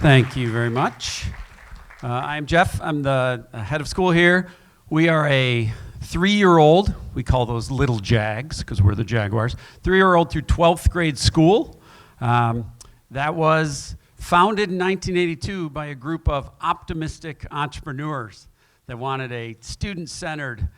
Thank you very much. I'm Jeff. I'm the head of school here. We are a 3-year-old, we call those little Jags because we're the Jaguars, 3-year-old through 12th grade school. That was founded in 1982 by a group of optimistic entrepreneurs that wanted a student-centered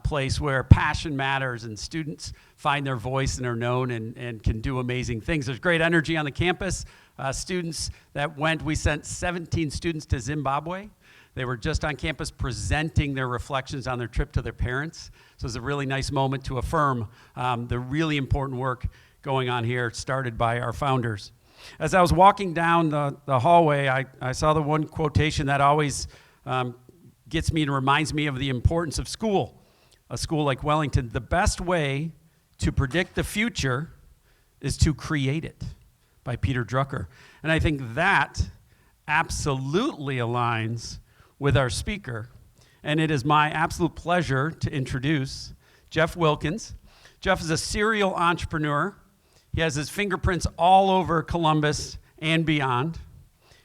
place where passion matters and students find their voice and are known and can do amazing things. There's great energy on the campus. Students that went, we sent 17 students to Zimbabwe. They were just on campus presenting their reflections on their trip to their parents. So it was a really nice moment to affirm the really important work going on here, started by our founders. As I was walking down the hallway, I saw the one quotation that always gets me and reminds me of the importance of school. A school like Wellington, the best way to predict the future is to create it, by Peter Drucker. And I think that absolutely aligns with our speaker. And it is my absolute pleasure to introduce Jeff Wilkins. Jeff is a serial entrepreneur. He has his fingerprints all over Columbus and beyond.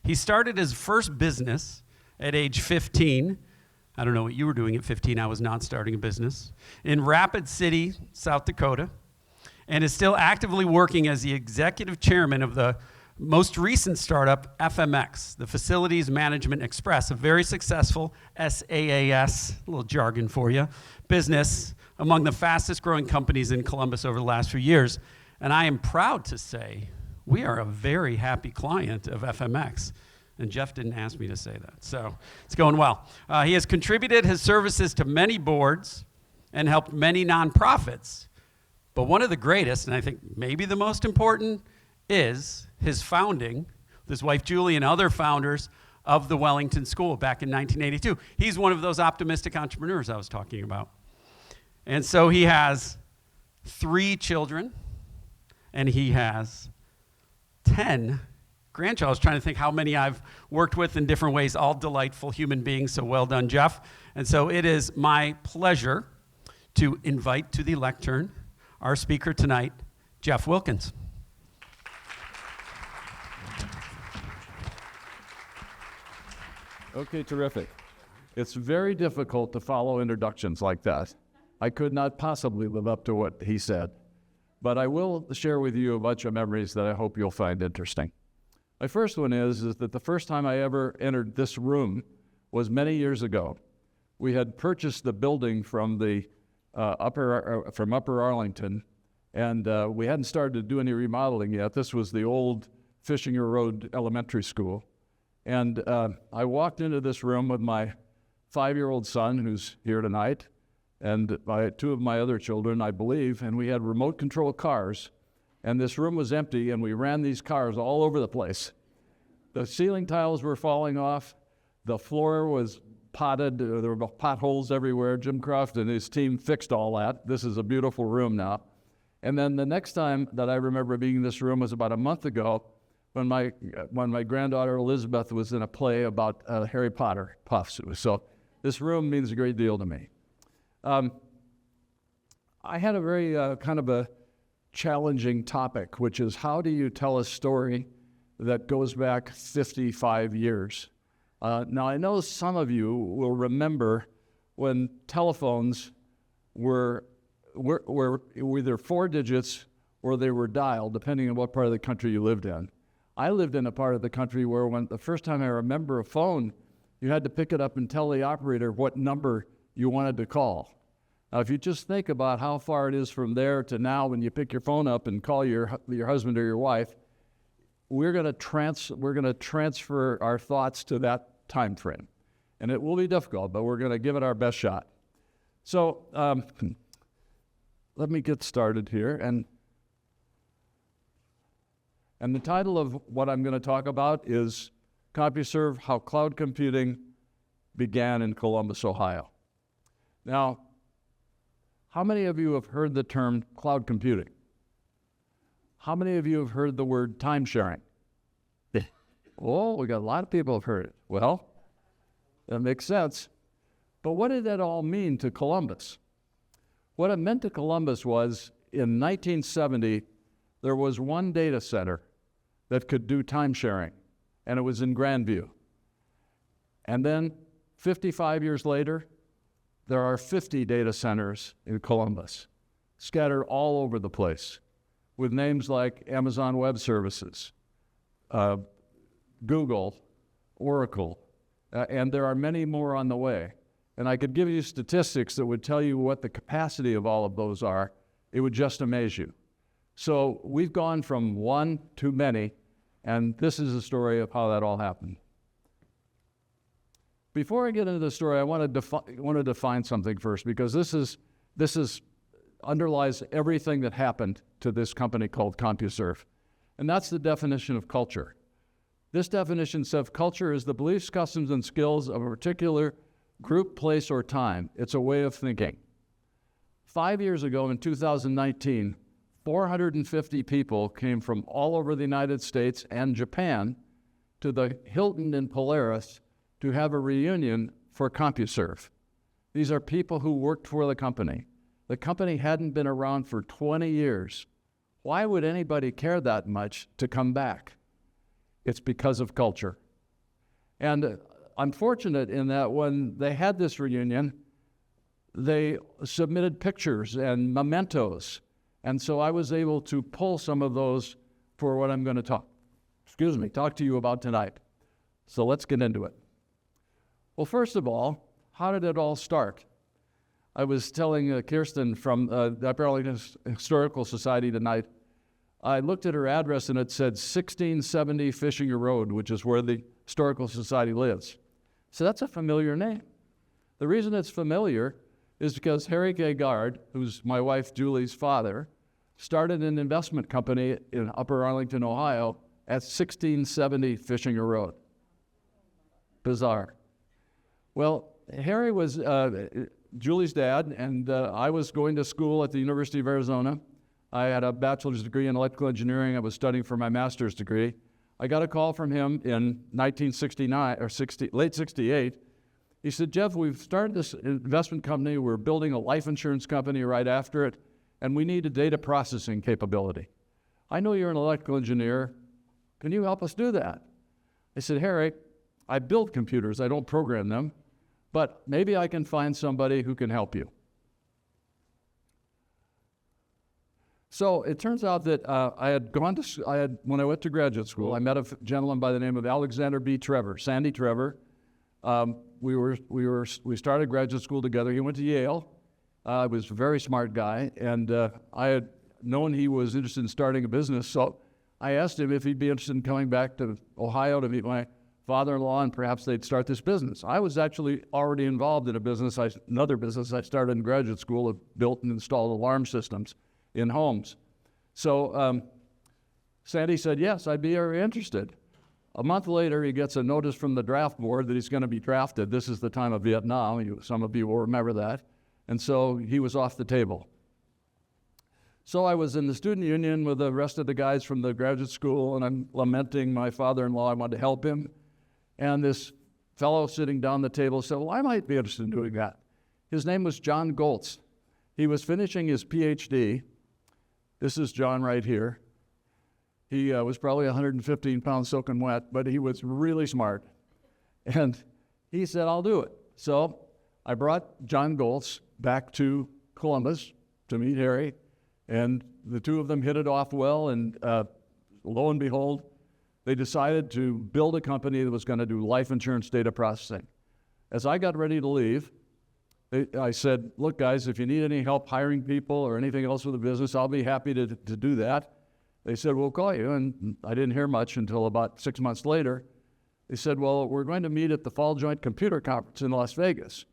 He started his first business at age 15. I don't know what you were doing at 15. I was not starting a business. In Rapid City, South Dakota, and is still actively working as the executive chairman of the most recent startup, FMX, the Facilities Management Express, a very successful SaaS, a little jargon for you, business among the fastest growing companies in Columbus over the last few years. And I am proud to say we are a very happy client of FMX. And Jeff didn't ask me to say that, so it's going well. He has contributed his services to many boards and helped many nonprofits. But one of the greatest, and I think maybe the most important, is his founding with his wife Julie and other founders of the Wellington School back in 1982. He's one of those optimistic entrepreneurs I was talking about. And so he has 3 children, and he has 10 grandchildren. I was trying to think how many I've worked with in different ways, all delightful human beings, so well done, Jeff. And so it is my pleasure to invite to the lectern our speaker tonight, Jeff Wilkins. Okay, terrific. It's very difficult to follow introductions like that. I could not possibly live up to what he said, but I will share with you a bunch of memories that I hope you'll find interesting. My first one is that the first time I ever entered this room was many years ago. We had purchased the building from Upper Arlington, and we hadn't started to do any remodeling yet. This was the old Fishinger Road Elementary School. And I walked into this room with my 5-year-old son, who's here tonight, and 2 of my other children, I believe, and we had remote control cars, and this room was empty, and we ran these cars all over the place. The ceiling tiles were falling off. The floor was potted. There were potholes everywhere. Jim Croft and his team fixed all that. This is a beautiful room now. And then the next time that I remember being in this room was about a month ago when my granddaughter Elizabeth was in a play about Harry Potter puffs. So this room means a great deal to me. I had a very kind of a challenging topic, which is how do you tell a story that goes back 55 years? Now, I know some of you will remember when telephones were either 4 digits or they were dialed, depending on what part of the country you lived in. I lived in a part of the country where the first time I remember a phone, you had to pick it up and tell the operator what number you wanted to call. Now, if you just think about how far it is from there to now when you pick your phone up and call your husband or your wife, we're going to transfer our thoughts to that time frame. And it will be difficult, but we're going to give it our best shot. So let me get started here. And the title of what I'm going to talk about is CompuServe, How Cloud Computing Began in Columbus, Ohio. Now, how many of you have heard the term cloud computing? How many of you have heard the word time sharing? Oh, we got a lot of people have heard it. Well, that makes sense. But what did that all mean to Columbus? What it meant to Columbus was in 1970, there was one data center that could do time sharing, and it was in Grandview. And then 55 years later, there are 50 data centers in Columbus, scattered all over the place, with names like Amazon Web Services, Google, Oracle, and there are many more on the way. And I could give you statistics that would tell you what the capacity of all of those are. It would just amaze you. So we've gone from one to many, and this is a story of how that all happened. Before I get into the story, I want to define something first, because this underlies everything that happened to this company called CompuServe, and that's the definition of culture. This definition says culture is the beliefs, customs, and skills of a particular group, place, or time. It's a way of thinking. 5 years ago, in 2019, 450 people came from all over the United States and Japan to the Hilton in Polaris to have a reunion for CompuServe. These are people who worked for the company. The company hadn't been around for 20 years. Why would anybody care that much to come back? It's because of culture. And I'm fortunate in that when they had this reunion, they submitted pictures and mementos. And so I was able to pull some of those for what I'm going to talk to you about tonight. So let's get into it. Well, first of all, how did it all start? I was telling Kirsten from the Upper Arlington Historical Society tonight, I looked at her address and it said 1670 Fishinger Road, which is where the Historical Society lives. So that's a familiar name. The reason it's familiar is because Harry K. Gard, who's my wife Julie's father, started an investment company in Upper Arlington, Ohio at 1670 Fishinger Road. Bizarre. Well, Harry was Julie's dad, and I was going to school at the University of Arizona. I had a bachelor's degree in electrical engineering. I was studying for my master's degree. I got a call from him in 1969 or late 68. He said, Jeff, we've started this investment company. We're building a life insurance company right after it, and we need a data processing capability. I know you're an electrical engineer. Can you help us do that? I said, Harry, I build computers. I don't program them, but maybe I can find somebody who can help you. So it turns out that when I went to graduate school, I met a gentleman by the name of Alexander B. Trevor, Sandy Trevor. We started graduate school together. He went to Yale. He was a very smart guy, and I had known he was interested in starting a business, so I asked him if he'd be interested in coming back to Ohio to meet my father-in-law, and perhaps they'd start this business. I was actually already involved in another business I started in graduate school, built and installed alarm systems in homes. So Sandy said, yes, I'd be very interested. A month later, he gets a notice from the draft board that he's going to be drafted. This is the time of Vietnam. Some of you will remember that. And so he was off the table. So I was in the student union with the rest of the guys from the graduate school, and I'm lamenting my father-in-law. I wanted to help him. And this fellow sitting down the table said, well, I might be interested in doing that. His name was John Goltz. He was finishing his PhD. This is John right here. He was probably 115 pounds soaking wet, but he was really smart. And he said, I'll do it. So I brought John Goltz back to Columbus to meet Harry, and the two of them hit it off well, and lo and behold, they decided to build a company that was going to do life insurance data processing. As I got ready to leave, I said, look, guys, if you need any help hiring people or anything else with the business, I'll be happy to do that. They said, we'll call you. And I didn't hear much until about 6 months later. They said, well, we're going to meet at the Fall Joint Computer Conference in Las Vegas.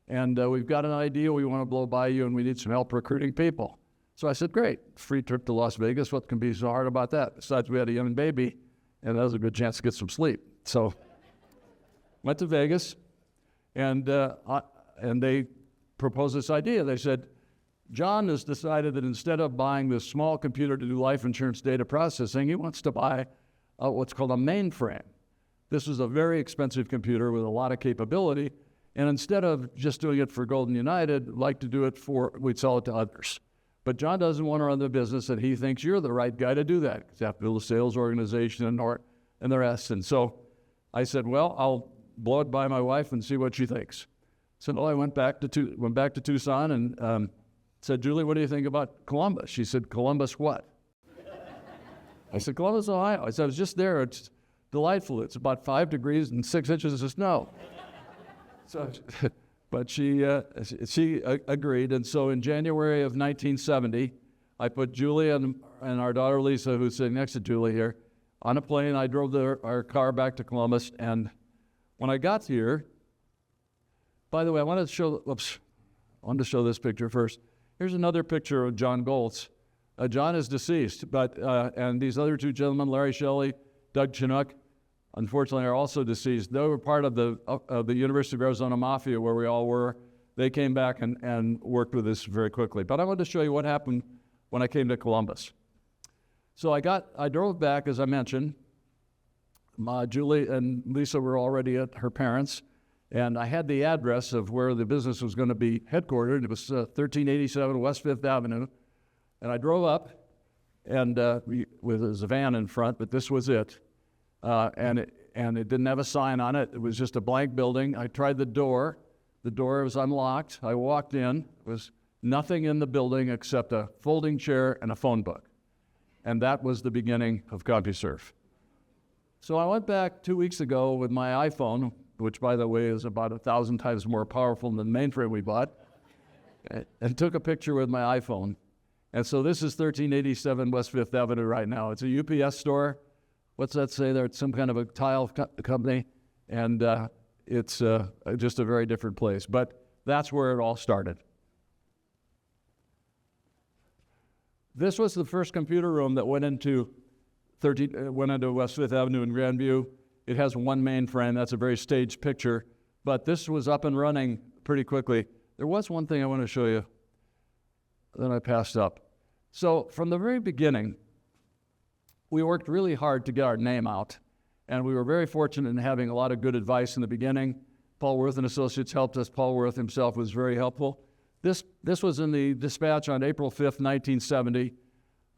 And we've got an idea we want to blow by you, and we need some help recruiting people. So I said, great, free trip to Las Vegas. What can be so hard about that? Besides, we had a young baby, and that was a good chance to get some sleep. So went to Vegas, and they proposed this idea. They said, John has decided that instead of buying this small computer to do life insurance data processing, he wants to buy what's called a mainframe. This is a very expensive computer with a lot of capability, and instead of just doing it for Golden United, like to do it we'd sell it to others. But John doesn't want to run the business, and he thinks you're the right guy to do that, because you have to build a sales organization and the rest. And so I said, well, I'll blow it by my wife and see what she thinks. So I went back to Tucson and said, Julie, what do you think about Columbus? She said, Columbus what? I said, Columbus, Ohio. I said, I was just there. It's delightful. It's about 5 degrees and 6 inches of snow. So, but she agreed. And so in January of 1970, I put Julie and our daughter Lisa, who's sitting next to Julie here, on a plane. I drove our car back to Columbus. And when I got here, by the way, I wanted to show this picture first. Here's another picture of John Goltz. John is deceased, but and these other two gentlemen, Larry Shelley, Doug Chinook, unfortunately are also deceased. They were part of the University of Arizona Mafia where we all were. They came back and worked with us very quickly. But I wanted to show you what happened when I came to Columbus. So I drove back, as I mentioned. Julie and Lisa were already at her parents', and I had the address of where the business was going to be headquartered. It was 1387 West 5th Avenue. And I drove up, and with a van in front, but this was it. And it didn't have a sign on it. It was just a blank building. I tried the door. The door was unlocked. I walked in. There was nothing in the building except a folding chair and a phone book. And that was the beginning of CompuServe. So I went back 2 weeks ago with my iPhone, which, by the way, is about 1,000 times more powerful than the mainframe we bought, and took a picture with my iPhone. And so this is 1387 West 5th Avenue right now. It's a UPS store. What's that say there? It's some kind of a tile company, and it's just a very different place. But that's where it all started. This was the first computer room that went into West 5th Avenue in Grandview. It has one mainframe. That's a very staged picture. But this was up and running pretty quickly. There was one thing I want to show you that I passed up. So from the very beginning, we worked really hard to get our name out, and we were very fortunate in having a lot of good advice in the beginning. Paul Worth and Associates helped us. Paul Worth himself was very helpful. This was in the Dispatch on April 5th, 1970.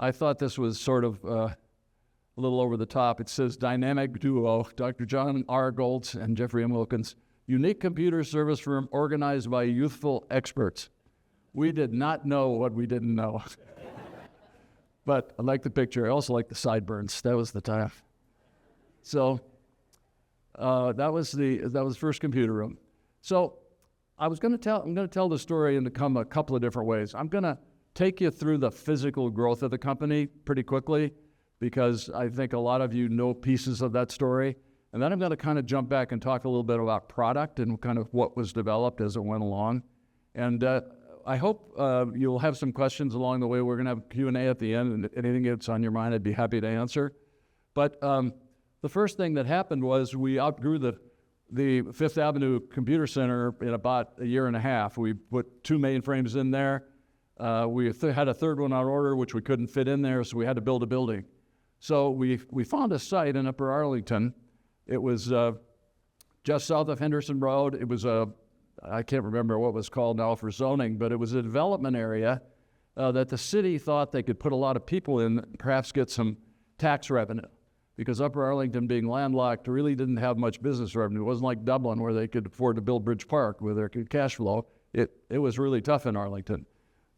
I thought this was sort of a little over the top. It says, dynamic duo, Dr. John R. Goltz and Jeffrey M. Wilkins, unique computer service firm organized by youthful experts. We did not know what we didn't know. But I like the picture. I also like the sideburns. That was the time. So that was the first computer room. So I'm going to tell the story in a couple of different ways. I'm going to take you through the physical growth of the company pretty quickly, because I think a lot of you know pieces of that story. And then I'm going to kind of jump back and talk a little bit about product and kind of what was developed as it went along. And I hope you'll have some questions along the way. We're going to have Q&A at the end, and anything that's on your mind, I'd be happy to answer. But the first thing that happened was we outgrew the Fifth Avenue Computer Center in about a year and a half. We put 2 mainframes in there. We had a third one on order, which we couldn't fit in there, so we had to build a building. So we found a site in Upper Arlington. It was just south of Henderson Road. It was I can't remember what it was called now for zoning, but it was a development area that the city thought they could put a lot of people in, perhaps get some tax revenue. Because Upper Arlington, being landlocked, really didn't have much business revenue. It wasn't like Dublin, where they could afford to build Bridge Park with their cash flow. It was really tough in Arlington.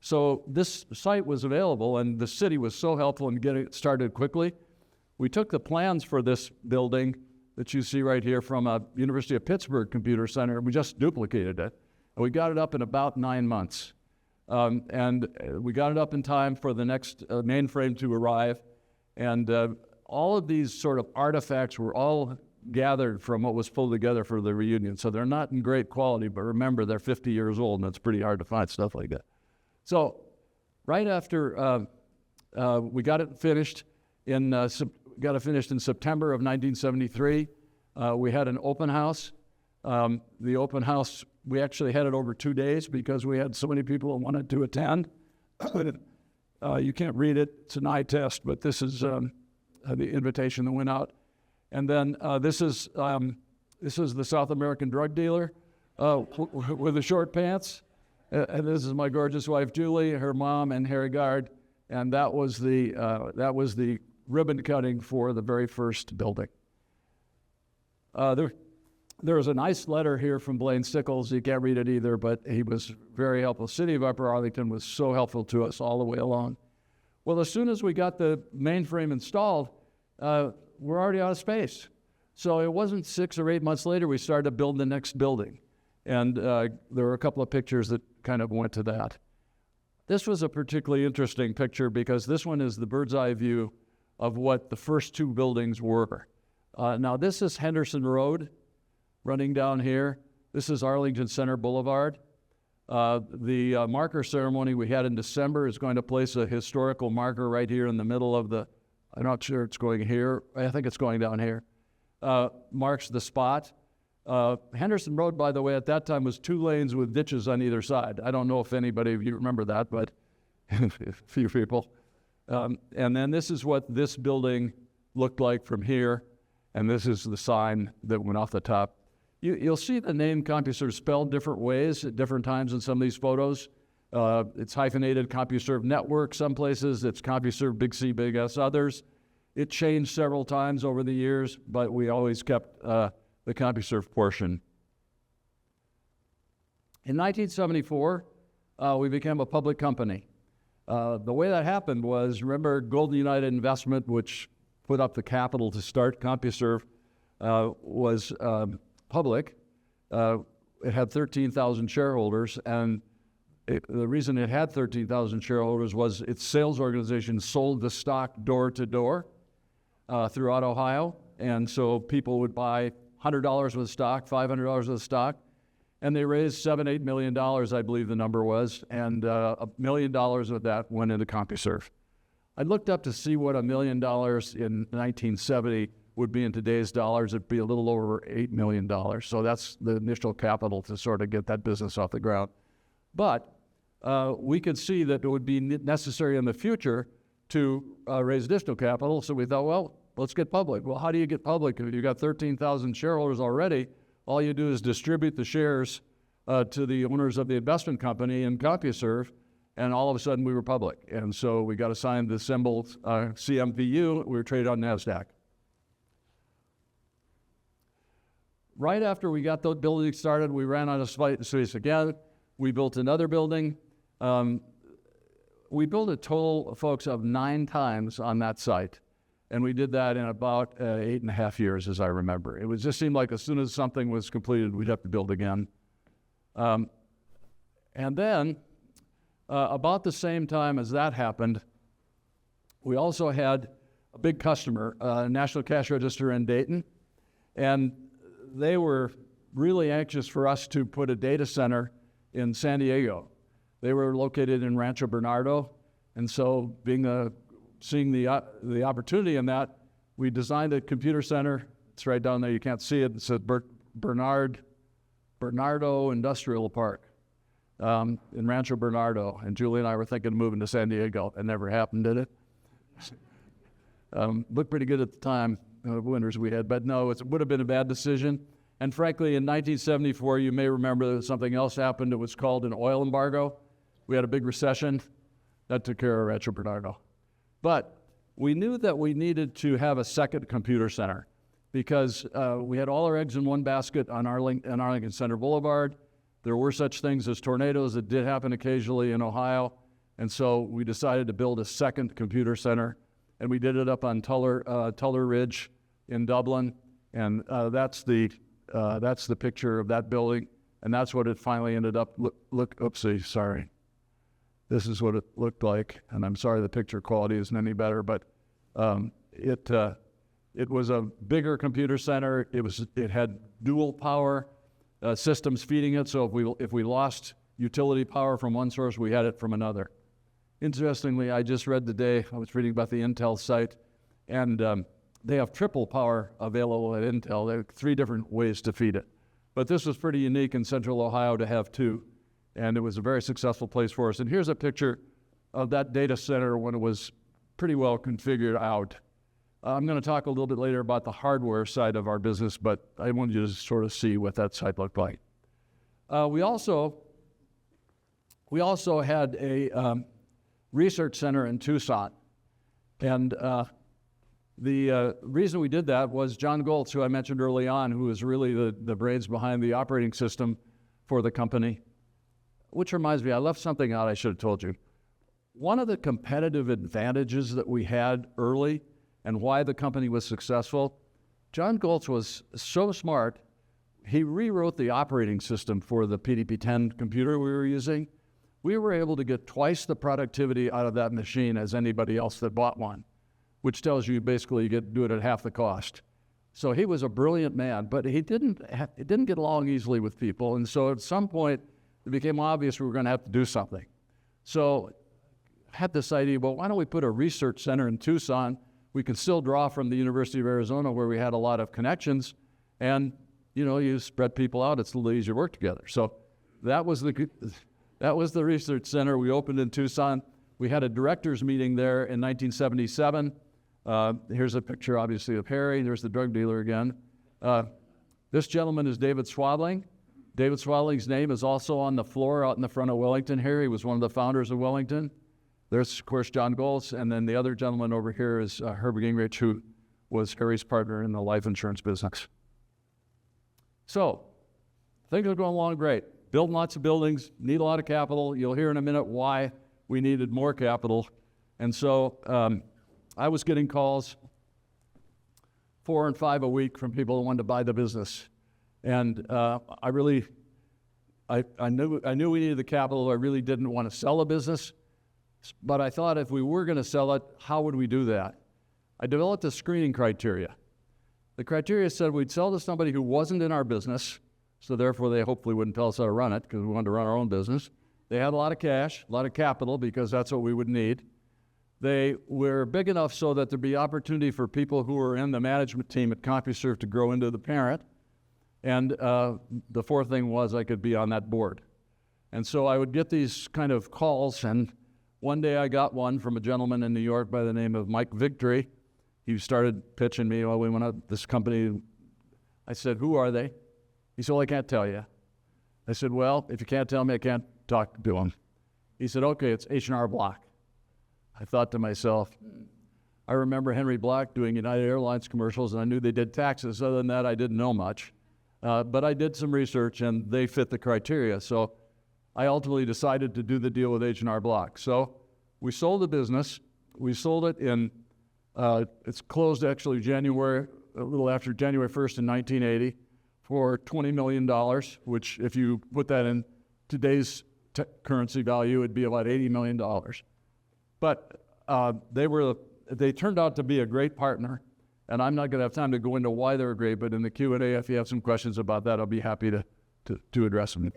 So this site was available, and the city was so helpful in getting it started quickly. We took the plans for this building that you see right here from a University of Pittsburgh Computer Center. We just duplicated it, and we got it up in about 9 months. And we got it up in time for the next mainframe to arrive. And all of these sort of artifacts were all gathered from what was pulled together for the reunion. So they're not in great quality, but remember, they're 50 years old, and it's pretty hard to find stuff like that. So right after we got it finished in September of 1973, we had an open house. The open house, we actually had it over 2 days because we had so many people who wanted to attend. You can't read it. It's an eye test, but this is the invitation that went out. And then this is the South American drug dealer with the short pants. And this is my gorgeous wife, Julie, her mom, and Harry Gard. And that was the ribbon cutting for the very first building. There was a nice letter here from Blaine Sickles. You can't read it either, but he was very helpful. City of Upper Arlington was so helpful to us all the way along. Well, as soon as we got the mainframe installed, we're already out of space. So it wasn't 6 or 8 months later we started to build the next building. And there were a couple of pictures that kind of went to that. This was a particularly interesting picture because this one is the bird's eye view of what the first 2 buildings were. Now this is Henderson Road running down here. This is Arlington Center Boulevard. The marker ceremony we had in December is going to place a historical marker right here in the middle of the, I'm not sure it's going here, I think it's going down here, marks the spot. Henderson Road, by the way, at that time was 2 lanes with ditches on either side. I don't know if anybody of you remember that, but a few people. And then this is what this building looked like from here, and this is the sign that went off the top. You'll see the name CompuServe spelled different ways at different times in some of these photos. It's hyphenated CompuServe Network some places. It's CompuServe Big C, Big S others. It changed several times over the years, but we always kept the CompuServe portion. In 1974, we became a public company. The way that happened was, remember Golden United Investment, which put up the capital to start CompuServe, was public. It had 13,000 shareholders, and the reason it had 13,000 shareholders was its sales organization sold the stock door to door throughout Ohio, and so people would buy $100 worth of stock, $500 worth of stock, and they raised $7-8 million, I believe the number was, and $1 million of that went into CompuServe. I looked up to see what $1 million in 1970 would be in today's dollars. It'd be a little over $8 million. So that's the initial capital to sort of get that business off the ground. But we could see that it would be necessary in the future to raise additional capital. So we thought, well, let's get public. Well, how do you get public? If you've got 13,000 shareholders already, all you do is distribute the shares to the owners of the investment company in CompuServe, and all of a sudden we were public. And so we got assigned the symbol CMVU. We were traded on NASDAQ. Right after we got the building started, we ran out of space again. We built another building. We built a total, folks, of 9 times on that site. And we did that in about 8.5 years, as I remember. It just seemed like as soon as something was completed, we'd have to build again. And then, about the same time as that happened, we also had a big customer, National Cash Register in Dayton, and they were really anxious for us to put a data center in San Diego. They were located in Rancho Bernardo, and so seeing the opportunity in that, we designed a computer center. It's right down there. You can't see it. It says Bernardo Industrial Park in Rancho Bernardo. And Julie and I were thinking of moving to San Diego. It never happened, did it? Looked pretty good at the time, winters we had, but no, it would have been a bad decision. And frankly, in 1974, you may remember that something else happened. It was called an oil embargo. We had a big recession. That took care of Rancho Bernardo. But we knew that we needed to have a second computer center because we had all our eggs in one basket on Arlington Center Boulevard. There were such things as tornadoes that did happen occasionally in Ohio, and so we decided to build a second computer center, and we did it up on Tuller Ridge in Dublin, and that's the picture of that building, and that's what it finally ended up. Oopsie, sorry. This is what it looked like, and I'm sorry the picture quality isn't any better, but it was a bigger computer center. It had dual power systems feeding it, so if we lost utility power from one source, we had it from another. Interestingly, I just read today, I was reading about the Intel site, and they have triple power available at Intel. There are 3 different ways to feed it. But this was pretty unique in Central Ohio to have 2. And it was a very successful place for us. And here's a picture of that data center when it was pretty well configured out. I'm going to talk a little bit later about the hardware side of our business, but I wanted you to sort of see what that site looked like. We also had a research center in Tucson. And The reason we did that was John Goltz, who I mentioned early on, who is really the brains behind the operating system for the company. Which reminds me, I left something out I should have told you. One of the competitive advantages that we had early and why the company was successful, John Goltz was so smart, he rewrote the operating system for the PDP-10 computer we were using. We were able to get twice the productivity out of that machine as anybody else that bought one, which tells you basically you do it at half the cost. So he was a brilliant man, but he didn't get along easily with people. And so at some point, it became obvious we were going to have to do something. So I had this idea, well, why don't we put a research center in Tucson? We can still draw from the University of Arizona where we had a lot of connections. And, you know, you spread people out, it's a little easier to work together. So that was the research center we opened in Tucson. We had a directors meeting there in 1977. Here's a picture, obviously, of Harry. There's the drug dealer again. This gentleman is David Swadling. David Swadling's name is also on the floor out in the front of Wellington here. He was one of the founders of Wellington. There's, of course, John Goltz, and then the other gentleman over here is Herb Gingrich, who was Harry's partner in the life insurance business. So, things are going along great. Building lots of buildings, need a lot of capital. You'll hear in a minute why we needed more capital. And so I was getting calls 4 and 5 a week from people who wanted to buy the business. And I knew we needed the capital. I really didn't want to sell the business. But I thought if we were going to sell it, how would we do that? I developed a screening criteria. The criteria said we'd sell to somebody who wasn't in our business, so therefore they hopefully wouldn't tell us how to run it because we wanted to run our own business. They had a lot of cash, a lot of capital because that's what we would need. They were big enough so that there'd be opportunity for people who were in the management team at CompuServe to grow into the parent. And the fourth thing was I could be on that board. And so I would get these kind of calls, and one day I got one from a gentleman in New York by the name of Mike Victory. He started pitching me, well, we went out this company. I said, who are they? He said, well, I can't tell you. I said, well, if you can't tell me, I can't talk to them. He said, okay, it's H&R Block. I thought to myself, I remember Henry Block doing United Airlines commercials, and I knew they did taxes. Other than that, I didn't know much. But I did some research, and they fit the criteria. So I ultimately decided to do the deal with H&R Block. So we sold the business. We sold it in, it's closed actually January, a little after January 1st in 1980 for $20 million, which if you put that in today's currency value, it'd be about $80 million. But they turned out to be a great partner, and I'm not going to have time to go into why they were great, but in the Q&A, if you have some questions about that, I'll be happy to address them.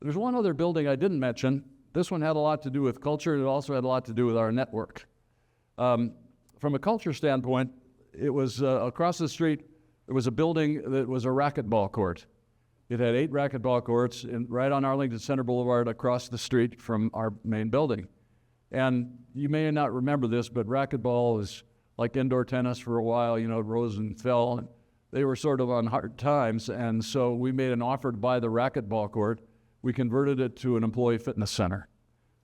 There's one other building I didn't mention. This one had a lot to do with culture, and it also had a lot to do with our network. From a culture standpoint, it was across the street, there was a building that was a racquetball court. It had 8 racquetball courts right on Arlington Center Boulevard across the street from our main building. And you may not remember this, but racquetball was like indoor tennis for a while, you know, rose and fell. And they were sort of on hard times, and so we made an offer to buy the racquetball court. We converted it to an employee fitness center.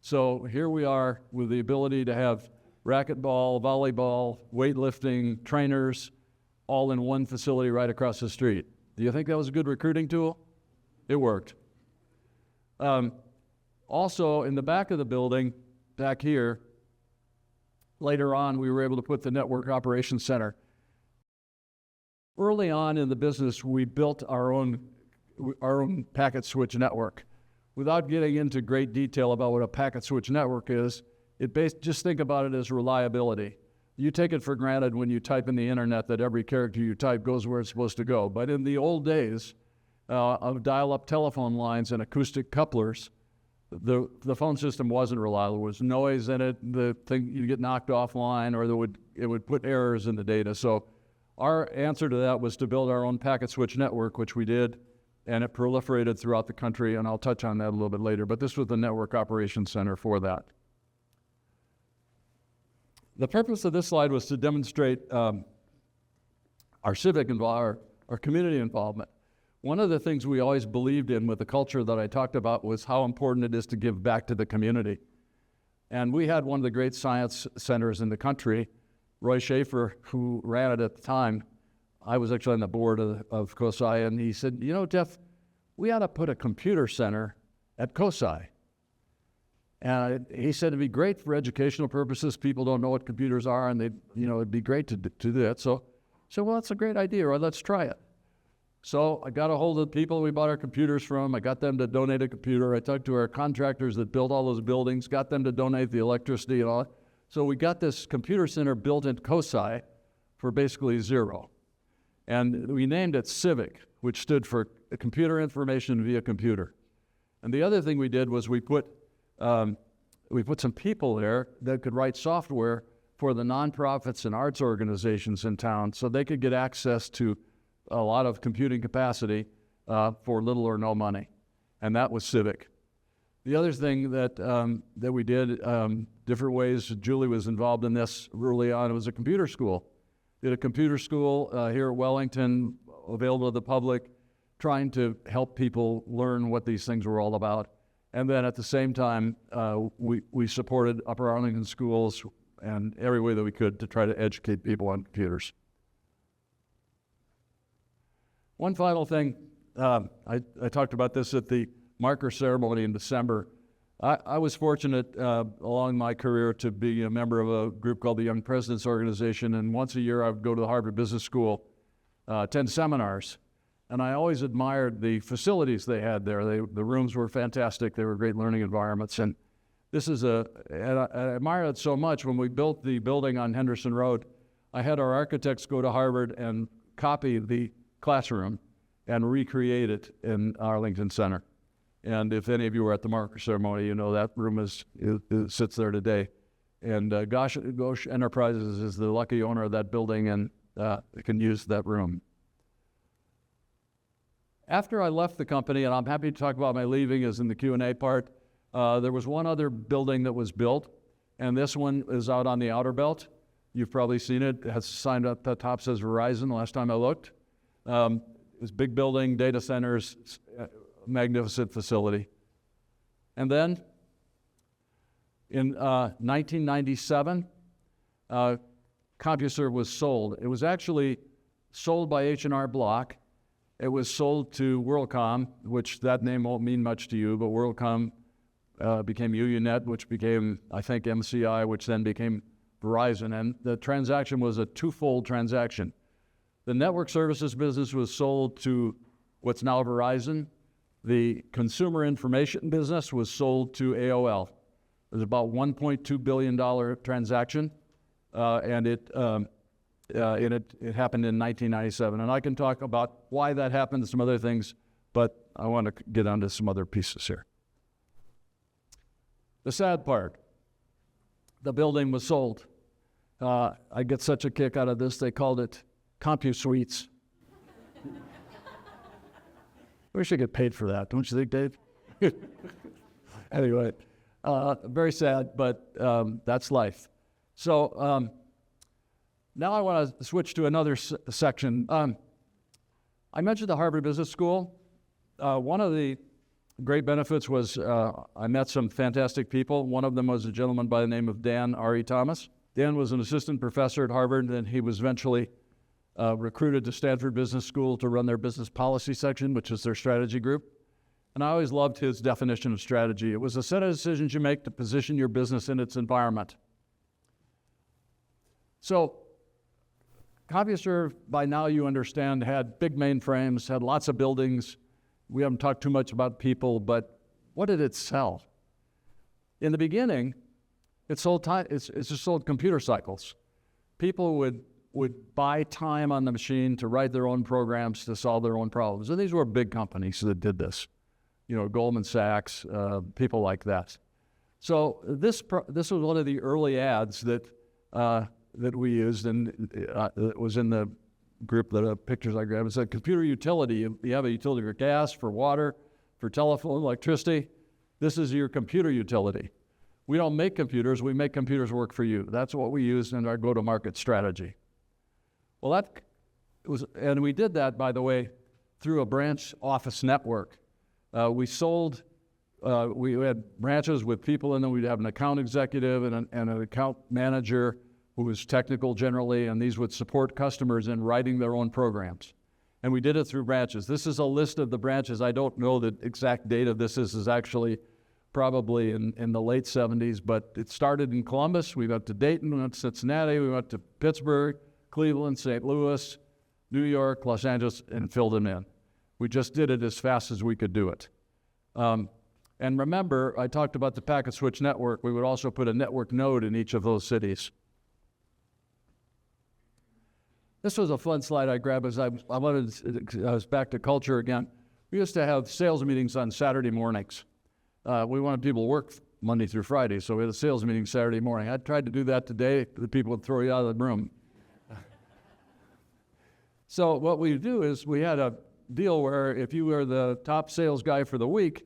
So here we are with the ability to have racquetball, volleyball, weightlifting, trainers, all in one facility right across the street. Do you think that was a good recruiting tool? It worked. Also, in the back of the building, back here, later on, we were able to put the Network Operations Center. Early on in the business, we built our own packet switch network. Without getting into great detail about what a packet switch network is, just think about it as reliability. You take it for granted when you type in the internet that every character you type goes where it's supposed to go. But in the old days of dial-up telephone lines and acoustic couplers, the phone system wasn't reliable. There was noise in it. The thing, you'd get knocked offline, or it would put errors in the data. So our answer to that was to build our own packet switch network, which we did, and it proliferated throughout the country, and I'll touch on that a little bit later. But this was the Network Operations Center for that. The purpose of this slide was to demonstrate our civic involvement, our community involvement. One of the things we always believed in with the culture that I talked about was how important it is to give back to the community. And we had one of the great science centers in the country. Roy Schaefer, who ran it at the time, I was actually on the board of COSI, and he said, you know, Jeff, we ought to put a computer center at COSI. And he said it'd be great for educational purposes. People don't know what computers are, and it'd be great to do that. So I said, well, that's a great idea, or let's try it. So I got a hold of the people we bought our computers from. I got them to donate a computer. I talked to our contractors that built all those buildings, got them to donate the electricity and all. So we got this computer center built in COSI for basically zero. And we named it CIVIC, which stood for Computer Information via Computer. And the other thing we did was we put some people there that could write software for the nonprofits and arts organizations in town so they could get access to a lot of computing capacity for little or no money. And that was CIVIC. The other thing that we did, different ways, Julie was involved in this early on, it was a computer school. Did a computer school here at Wellington, available to the public, trying to help people learn what these things were all about. And then at the same time, we supported Upper Arlington schools and every way that we could to try to educate people on computers. One final thing, I talked about this at the marker ceremony in December. I was fortunate along my career to be a member of a group called the Young Presidents Organization, and once a year I would go to the Harvard Business School, attend seminars, and I always admired the facilities they had there. The rooms were fantastic. They were great learning environments, and I admire it so much. When we built the building on Henderson Road, I had our architects go to Harvard and copy the classroom and recreate it in Arlington Center. And if any of you were at the marker ceremony, you know that room it sits there today. And Ghosh Enterprises is the lucky owner of that building and can use that room. After I left the company, and I'm happy to talk about my leaving as in the Q&A part, there was one other building that was built, and this one is out on the Outer Belt. You've probably seen it. It has a sign up at the top says Verizon last time I looked. This big building, data centers, magnificent facility. And then in 1997, CompuServe was sold. It was actually sold by H&R Block. It was sold to WorldCom, which that name won't mean much to you, but WorldCom became UUNet, which became, I think, MCI, which then became Verizon. And the transaction was a twofold transaction. The network services business was sold to what's now Verizon. The consumer information business was sold to AOL. It was about $1.2 billion transaction, and it happened in 1997. And I can talk about why that happened and some other things, but I want to get onto some other pieces here. The sad part, the building was sold. I get such a kick out of this, they called it CompuSuites. We should get paid for that, don't you think, Dave? Anyway, very sad, but that's life. So now I want to switch to another section. I mentioned the Harvard Business School. One of the great benefits was I met some fantastic people. One of them was a gentleman by the name of Dan R.E. Thomas. Dan was an assistant professor at Harvard, and he was eventually recruited to Stanford Business School to run their business policy section, which is their strategy group. And I always loved his definition of strategy. It was a set of decisions you make to position your business in its environment. So CompuServe, by now you understand, had big mainframes, had lots of buildings. We haven't talked too much about people, but what did it sell? In the beginning, it just sold computer cycles. People would buy time on the machine to write their own programs to solve their own problems. And these were big companies that did this. You know, Goldman Sachs, people like that. So this was one of the early ads that we used, and it was in the group that pictures I grabbed. It said, computer utility. You have a utility for gas, for water, for telephone, electricity. This is your computer utility. We don't make computers, we make computers work for you. That's what we use in our go-to-market strategy. Well, and we did that, by the way, through a branch office network. We had branches with people in them. We'd have an account executive and an account manager who was technical generally, and these would support customers in writing their own programs. And we did it through branches. This is a list of the branches. I don't know the exact date of this. This is actually probably in the late 70s, but it started in Columbus. We went to Dayton, we went to Cincinnati, we went to Pittsburgh, Cleveland, St. Louis, New York, Los Angeles, and filled them in. We just did it as fast as we could do it. And remember, I talked about the packet switch network. We would also put a network node in each of those cities. This was a fun slide I grabbed as I was back to culture again. We used to have sales meetings on Saturday mornings. We wanted people to work Monday through Friday, so we had a sales meeting Saturday morning. I tried to do that today. The people would throw you out of the room. So what we do is we had a deal where if you were the top sales guy for the week,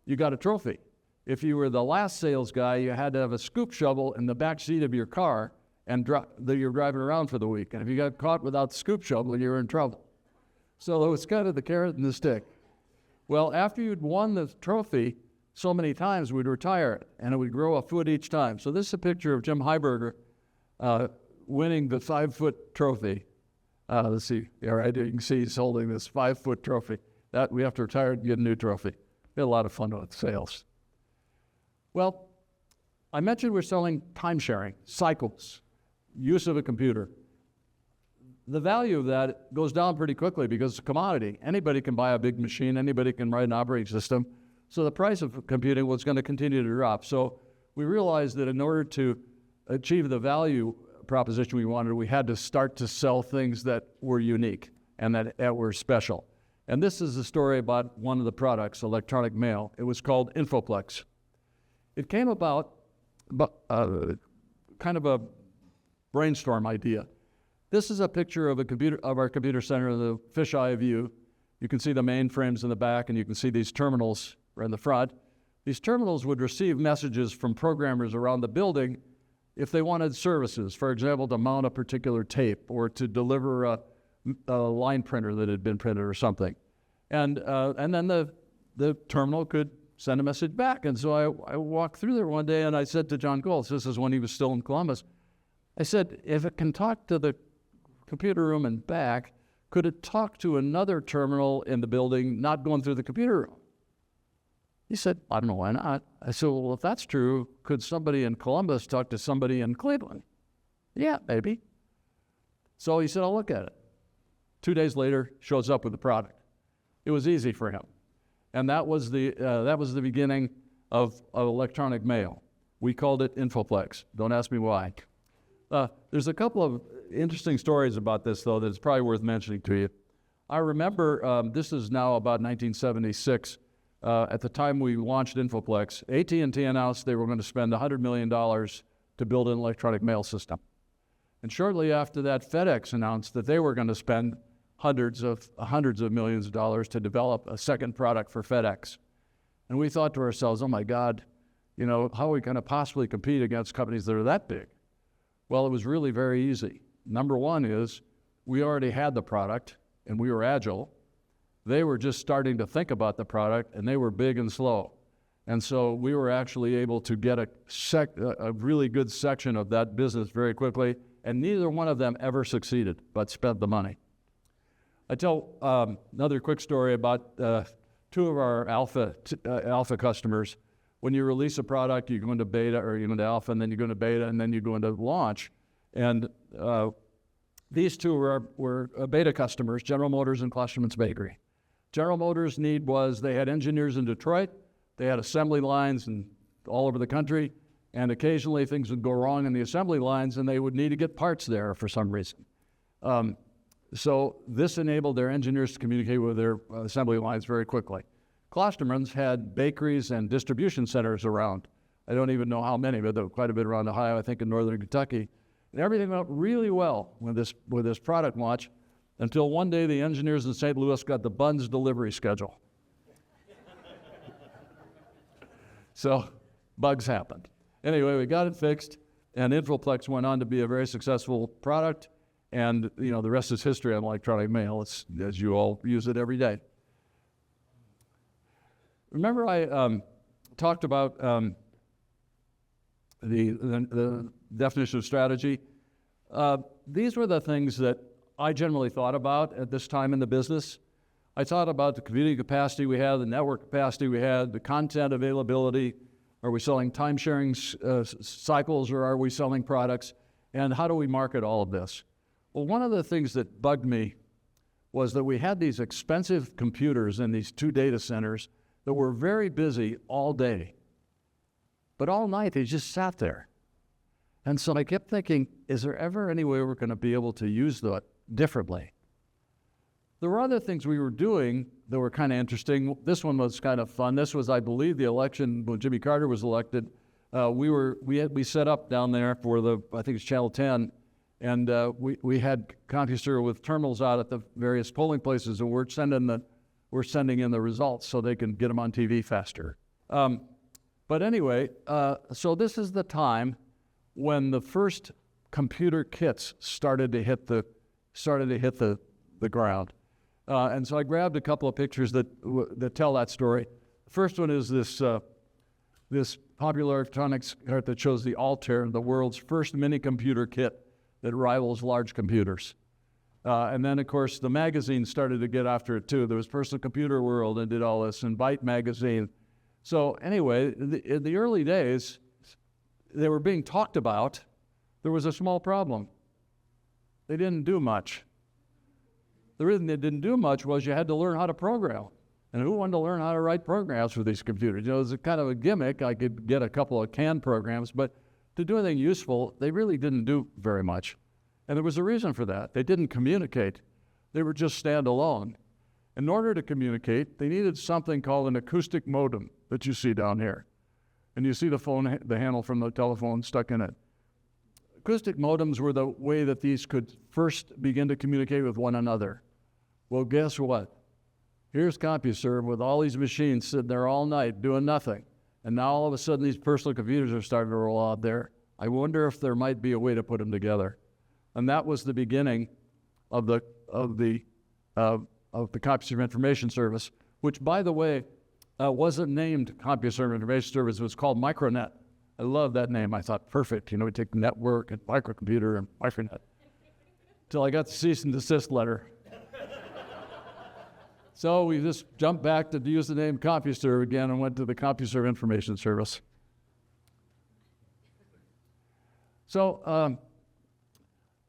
you got a trophy. If you were the last sales guy, you had to have a scoop shovel in the back seat of your car and that you're driving around for the week. And if you got caught without the scoop shovel, you were in trouble. So it was kind of the carrot and the stick. Well, after you'd won the trophy so many times, we'd retire it, and it would grow a foot each time. So this is a picture of Jim Heiberger winning the 5-foot trophy. Let's see, all right, you can see he's holding this 5-foot trophy. That we have to retire and get a new trophy. We had a lot of fun with sales. Well, I mentioned we're selling time sharing, cycles, use of a computer. The value of that goes down pretty quickly because it's a commodity. Anybody can buy a big machine, anybody can write an operating system. So the price of computing was going to continue to drop. So we realized that in order to achieve the value proposition we wanted, we had to start to sell things that were unique and that were special. And this is a story about one of the products, electronic mail. It was called Infoplex. It came about kind of a brainstorm idea. This is a picture of our computer center, the fisheye view. You can see the mainframes in the back, and you can see these terminals right in the front. These terminals would receive messages from programmers around the building if they wanted services, for example, to mount a particular tape or to deliver a line printer that had been printed or something. And then the terminal could send a message back. And so I walked through there one day and I said to John Goltz, this is when he was still in Columbus, I said, if it can talk to the computer room and back, could it talk to another terminal in the building not going through the computer room? He said, I don't know, why not? I said, well, if that's true, could somebody in Columbus talk to somebody in Cleveland? Yeah, maybe. So he said, I'll look at it. 2 days later, shows up with the product. It was easy for him. And that was the beginning of electronic mail. We called it Infoplex. Don't ask me why. There's a couple of interesting stories about this, though, that's probably worth mentioning to you. I remember, this is now about 1976, at the time we launched Infoplex, AT&T announced they were going to spend $100 million to build an electronic mail system. And shortly after that, FedEx announced that they were going to spend hundreds of millions of dollars to develop a second product for FedEx. And we thought to ourselves, oh my God, how are we going to possibly compete against companies that are that big? Well, it was really very easy. Number one is we already had the product and we were agile. They were just starting to think about the product and they were big and slow. And so we were actually able to get a really good section of that business very quickly, and neither one of them ever succeeded, but spent the money. I tell another quick story about two of our alpha customers. When you release a product, you go into beta, or you go into alpha, and then you go into beta, and then you go into launch. And these two were beta customers, General Motors and Klosterman's Bakery. General Motors' need was they had engineers in Detroit, they had assembly lines all over the country, and occasionally things would go wrong in the assembly lines, and they would need to get parts there for some reason. So this enabled their engineers to communicate with their assembly lines very quickly. Klosterman's had bakeries and distribution centers around. I don't even know how many, but there were quite a bit around Ohio, I think in northern Kentucky. And everything went really well with this product launch until one day the engineers in St. Louis got the buns delivery schedule. So bugs happened. Anyway, we got it fixed, and Infoplex went on to be a very successful product. And the rest is history on electronic mail. It's, as you all use it every day. Remember I talked about the definition of strategy. These were the things that I generally thought about at this time in the business. I thought about the computing capacity we had, the network capacity we had, the content availability. Are we selling time-sharing cycles, or are we selling products? And how do we market all of this? Well, one of the things that bugged me was that we had these expensive computers in these 2 data centers that were very busy all day. But all night, they just sat there. And so I kept thinking, is there ever any way we're going to be able to use that differently? There were other things we were doing that were kind of interesting. This one was kind of fun. This was, I believe, the election when Jimmy Carter was elected. We set up down there for I think it's Channel 10, and we had CompuServe with terminals out at the various polling places, and we're sending in the results so they can get them on TV faster. But anyway, so this is the time when the first computer kits started to hit the ground. And so I grabbed a couple of pictures that tell that story. The first one is this Popular Electronics cart that shows the Altair, the world's first mini computer kit that rivals large computers. And then, of course, the magazine started to get after it, too. There was Personal Computer World and did all this, and Byte magazine. So anyway, in the early days, they were being talked about. There was a small problem. They didn't do much. The reason they didn't do much was you had to learn how to program. And who wanted to learn how to write programs for these computers? You know, it was a kind of a gimmick. I could get a couple of canned programs, but to do anything useful, they really didn't do very much. And there was a reason for that. They didn't communicate. They were just standalone. In order to communicate, they needed something called an acoustic modem that you see down here. And you see the handle from the telephone stuck in it. Acoustic modems were the way that these could first begin to communicate with one another. Well, guess what? Here's CompuServe with all these machines sitting there all night doing nothing. And now all of a sudden these personal computers are starting to roll out there. I wonder if there might be a way to put them together. And that was the beginning of the CompuServe Information Service, which, by the way, wasn't named CompuServe Information Service. It was called Micronet. I love that name. I thought, perfect. You know, we take network and microcomputer and Micronet. Until I got the cease and desist letter. So we just jumped back to use the name CompuServe again and went to the CompuServe Information Service. So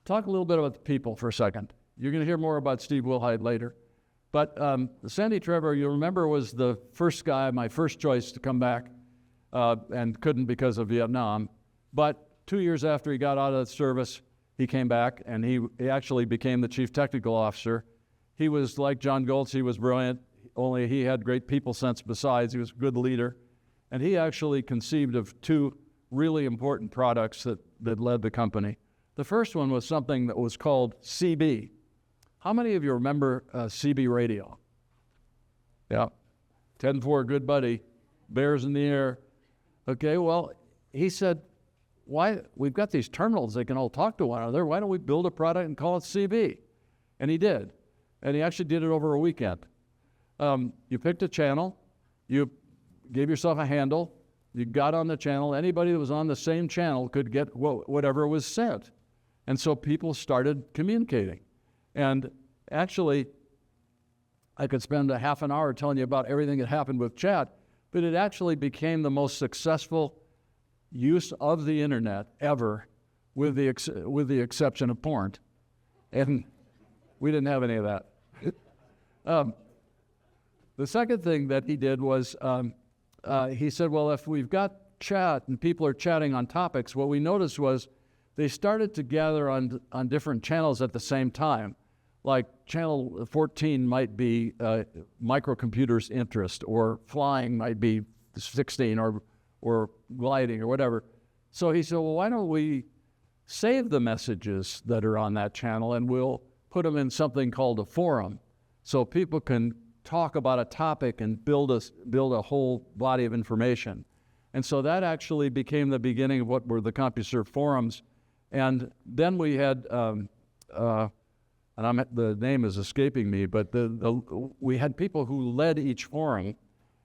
talk a little bit about the people for a second. You're going to hear more about Steve Wilhide later. But Sandy Trevor, you remember, was the first guy, my first choice to come back, and couldn't because of Vietnam. But 2 years after he got out of the service, he came back, and he actually became the chief technical officer. He was like John Goltz. He was brilliant, only he had great people sense besides. He was a good leader. And he actually conceived of 2 really important products that led the company. The first one was something that was called CB. How many of you remember CB radio? Yeah, 10-4, good buddy, bears in the air. Okay, well, he said, we've got these terminals, they can all talk to one another. Why don't we build a product and call it CB? And he did. And he actually did it over a weekend. You picked a channel, you gave yourself a handle, you got on the channel. Anybody that was on the same channel could get whatever was sent. And so people started communicating. And actually, I could spend a half an hour telling you about everything that happened with chat, but it actually became the most successful use of the internet ever, with the exception of porn. And we didn't have any of that. The second thing that he did was he said, well, if we've got chat and people are chatting on topics, what we noticed was they started to gather on different channels at the same time. Like channel 14 might be microcomputers interest, or flying might be 16, or gliding, or whatever. So he said, well, why don't we save the messages that are on that channel and we'll put them in something called a forum, so people can talk about a topic and build a whole body of information. And so that actually became the beginning of what were the CompuServe forums. And then we had, the name is escaping me, but we had people who led each forum,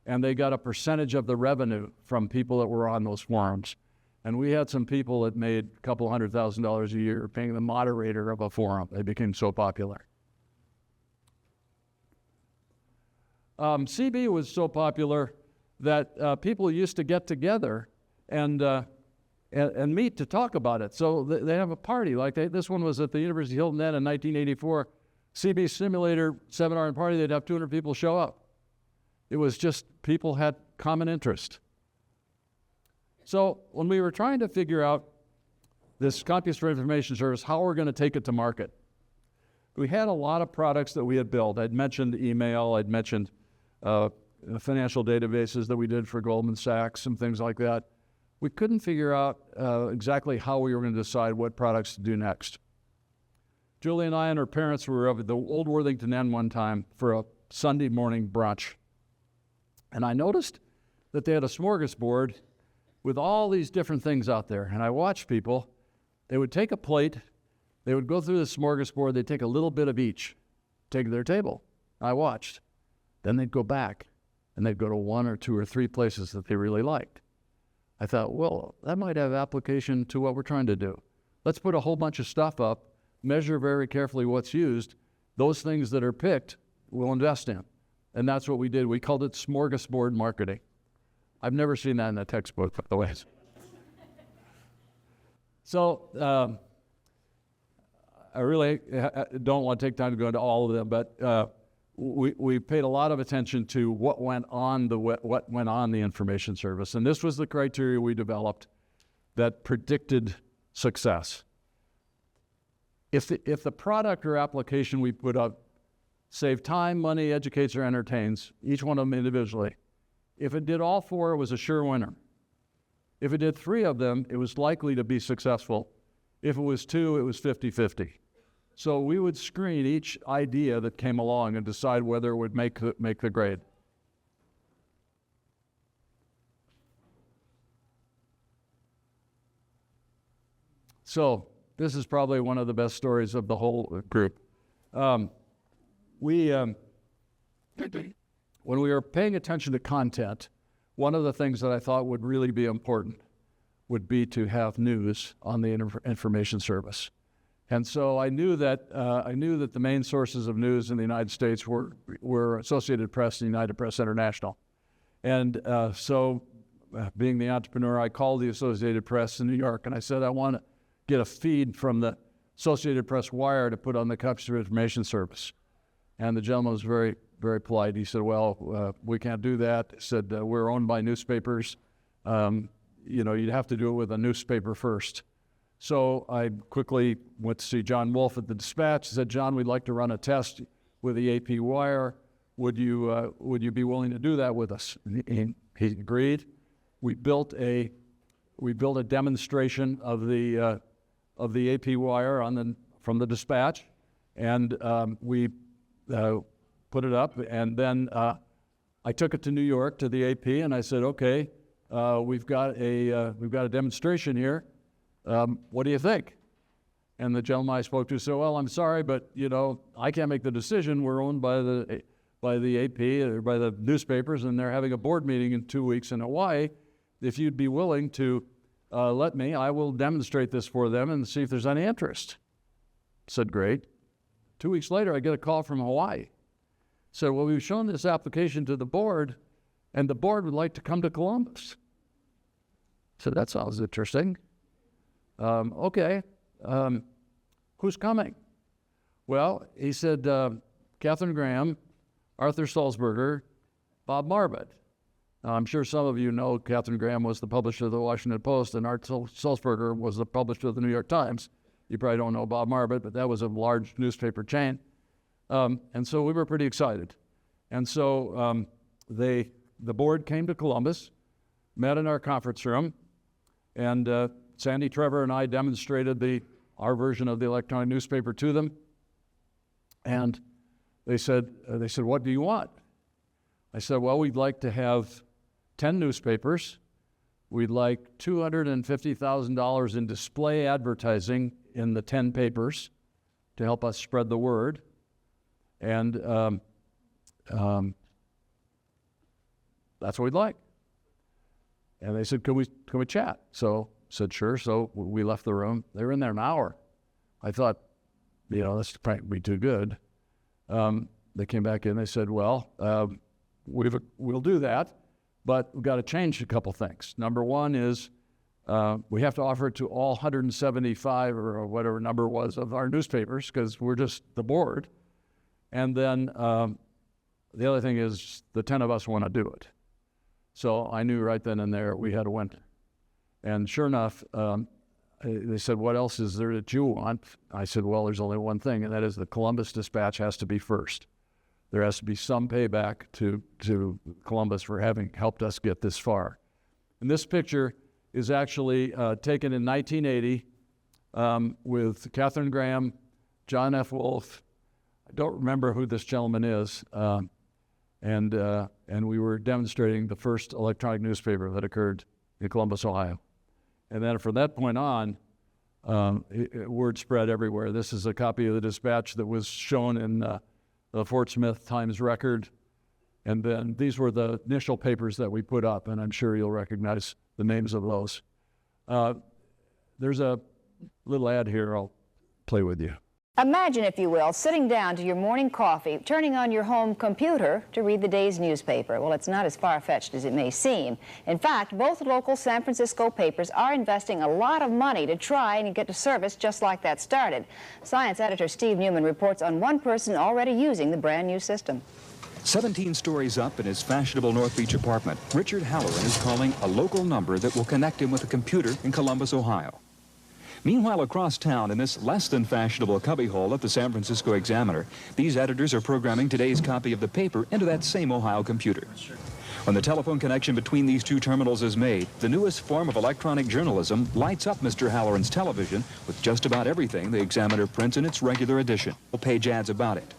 and they got a percentage of the revenue from people that were on those forums. And we had some people that made a couple $100,000 a year being the moderator of a forum. They became so popular. CB was so popular that people used to get together and meet to talk about it. So they have a party. Like this one was at the University of Hilton Head in 1984. CB simulator seminar and party, they'd have 200 people show up. It was just people had common interest. So when we were trying to figure out this CompuServe information service, how we're going to take it to market, we had a lot of products that we had built. I'd mentioned email, I'd mentioned financial databases that we did for Goldman Sachs, some things like that. We couldn't figure out exactly how we were going to decide what products to do next. Julie and I and her parents were up at the old Worthington Inn one time for a Sunday morning brunch. And I noticed that they had a smorgasbord with all these different things out there. And I watched people. They would take a plate. They would go through the smorgasbord. They'd take a little bit of each, take to their table. I watched. Then they'd go back, and they'd go to 1 or 2 or 3 places that they really liked. I thought, well, that might have application to what we're trying to do. Let's put a whole bunch of stuff up, measure very carefully what's used. Those things that are picked, we'll invest in. And that's what we did. We called it smorgasbord marketing. I've never seen that in a textbook, by the way. So I really don't want to take time to go into all of them, but we paid a lot of attention to what went on the information service. And this was the criteria we developed that predicted success. If the product or application we put up saved time, money, educates, or entertains, each one of them individually, if it did all 4, it was a sure winner. If it did 3 of them, it was likely to be successful. If it was 2, it was 50-50. So we would screen each idea that came along and decide whether it would make the grade. So this is probably one of the best stories of the whole group. When we were paying attention to content, one of the things that I thought would really be important would be to have news on the information service. And so I knew that the main sources of news in the United States were Associated Press and United Press International. And so being the entrepreneur, I called the Associated Press in New York, and I said, I want to get a feed from the Associated Press wire to put on the CompuServe information service. And the gentleman was very, very polite. He said, well, we can't do that. He said, we're owned by newspapers. You'd have to do it with a newspaper first. So I quickly went to see John Wolfe at the Dispatch. Said, John, we'd like to run a test with the AP wire. Would you be willing to do that with us? And he agreed. We built a demonstration of the AP wire from the Dispatch, and we put it up. And then I took it to New York to the AP, and I said, okay, we've got a demonstration here. What do you think? And the gentleman I spoke to said, well, I'm sorry, but I can't make the decision. We're owned by the AP or by the newspapers, and they're having a board meeting in 2 weeks in Hawaii. If you'd be willing to let me, I will demonstrate this for them and see if there's any interest. I said, great. 2 weeks later, I get a call from Hawaii. Said, well, we've shown this application to the board, and the board would like to come to Columbus. So that sounds interesting. Okay, who's coming? Well, he said, Katharine Graham, Arthur Sulzberger, Bob Marbut. Now, I'm sure some of you know Katharine Graham was the publisher of the Washington Post, and Art Sulzberger was the publisher of the New York Times. You probably don't know Bob Marbut, but that was a large newspaper chain. And so we were pretty excited. And so the board came to Columbus, met in our conference room, and Sandy Trevor and I demonstrated our version of the electronic newspaper to them. And they said, what do you want? I said, well, we'd like to have 10 newspapers. We'd like $250,000 in display advertising in the 10 papers to help us spread the word. And that's what we'd like. And they said, can we chat? So said, sure. So we left the room. They were in there an hour. I thought, this prank be too good. They came back in. They said, well, we'll do that, but we've got to change a couple things. Number one is we have to offer it to all 175 or whatever number it was of our newspapers because we're just the board. And then the other thing is the 10 of us want to do it. So I knew right then and there we had a winner. And sure enough, they said, what else is there that you want? I said, well, there's only one thing, and that is the Columbus Dispatch has to be first. There has to be some payback to Columbus for having helped us get this far. And this picture is actually taken in 1980 with Katharine Graham, John F. Wolfe. I don't remember who this gentleman is. And we were demonstrating the first electronic newspaper that occurred in Columbus, Ohio. And then from that point on, word spread everywhere. This is a copy of the Dispatch that was shown in the Fort Smith Times Record. And then these were the initial papers that we put up, and I'm sure you'll recognize the names of those. There's a little ad here I'll play with you. Imagine, if you will, sitting down to your morning coffee, turning on your home computer to read the day's newspaper. Well, it's not as far-fetched as it may seem. In fact, both local San Francisco papers are investing a lot of money to try and get a service just like that started. Science editor Steve Newman reports on one person already using the brand new system. 17 stories up in his fashionable North Beach apartment, Richard Halloran is calling a local number that will connect him with a computer in Columbus, Ohio. Meanwhile, across town, in this less than fashionable cubbyhole at the San Francisco Examiner, these editors are programming today's copy of the paper into that same Ohio computer. When the telephone connection between these two terminals is made, the newest form of electronic journalism lights up Mr. Halloran's television with just about everything the Examiner prints in its regular edition. Page ads about it.